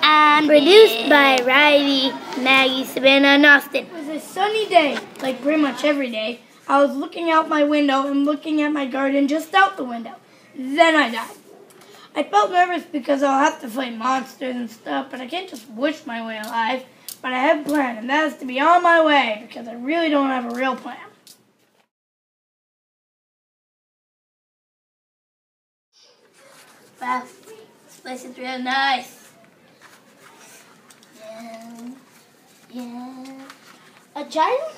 And produced by Riley, Maggie, Savannah, and Austin. It was a sunny day, like pretty much every day. I was looking out my window and looking at my garden just out the window. Then I died. I felt nervous because I'll have to fight monsters and stuff, but I can't just wish my way alive. But I have a plan, and that is to be on my way because I really don't have a real plan. Wow, this place is real nice. Yeah. A giant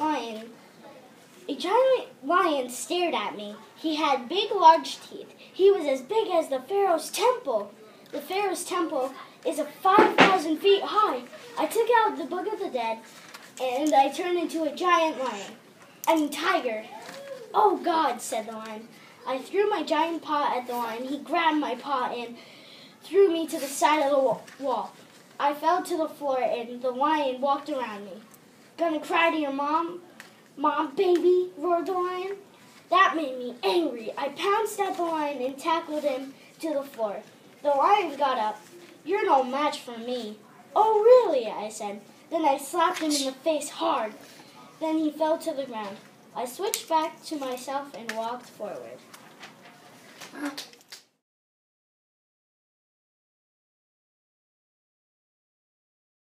lion stared at me. He had big, large teeth. He was as big as the Pharaoh's temple. The Pharaoh's temple is 5,000 feet high. I took out the Book of the Dead, and I turned into a giant tiger. Oh, God, said the lion. I threw my giant paw at the lion. He grabbed my paw and threw me to the side of the wall. I fell to the floor, and the lion walked around me. Gonna cry to your mom? Mom, baby, roared the lion. That made me angry. I pounced at the lion and tackled him to the floor. The lion got up. You're no match for me. Oh, really? I said. Then I slapped him in the face hard. Then he fell to the ground. I switched back to myself and walked forward.